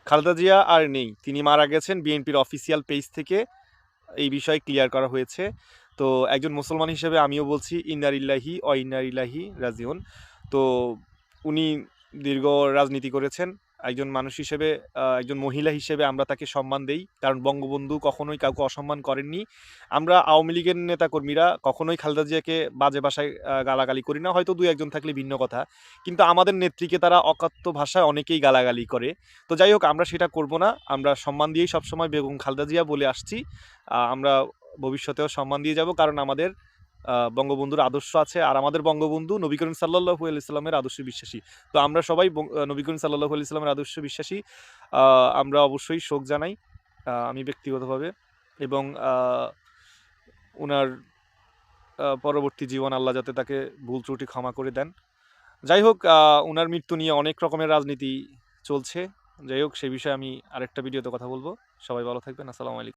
খালেদা জিয়া আর নেই, তিনি মারা গেছেন। বিএনপির অফিসিয়াল পেজ থেকে এই বিষয়ে ক্লিয়ার করা হয়েছে। তো একজন মুসলমান হিসেবে আমিও বলছি ইন্নারিল্লাহি অ ইন্নারিল্লাহি রাজিউন। তো উনি দীর্ঘ রাজনীতি করেছেন। একজন মানুষ হিসেবে, একজন মহিলা হিসেবে আমরা তাকে সম্মান দেই, কারণ বঙ্গবন্ধু কখনোই কাউকে অসম্মান করেননি। আমরা আওয়ামী লীগের নেতাকর্মীরা কখনোই খালেদা জিয়াকে বাজে ভাষায় গালাগালি করি না, হয়তো দুই একজন থাকলে ভিন্ন কথা, কিন্তু আমাদের নেত্রীকে তারা অকথ্য ভাষায় অনেকেই গালাগালি করে। তো যাই হোক, আমরা সেটা করব না, আমরা সম্মান দিয়েই সবসময় বেগম খালেদা জিয়া বলে আসছি। আমরা ভবিষ্যতেও সম্মান দিয়ে যাব, কারণ আমাদের বঙ্গবন্ধুর আদর্শ আছে, আর আমাদের বঙ্গবন্ধু নবী করিম সাল্লাল্লাহু আলাইহি সাল্লামের আদর্শে বিশ্বাসী। তো আমরা সবাই নবী করিম সাল্লাল্লাহু আলাইহি সাল্লামের আদর্শে বিশ্বাসী। আমরা অবশ্যই শোক জানাই, আমি ব্যক্তিগতভাবে, এবং উনার পরবর্তী জীবন আল্লাহ যাতে তাকে ভুল ত্রুটি ক্ষমা করে দেন। যাই হোক, উনার মৃত্যু নিয়ে অনেক রকমের রাজনীতি চলছে। যাই হোক, সে বিষয়ে আমি আরেকটা ভিডিওতে কথা বলবো। সবাই ভালো থাকবেন। আসসালামু আলাইকুম।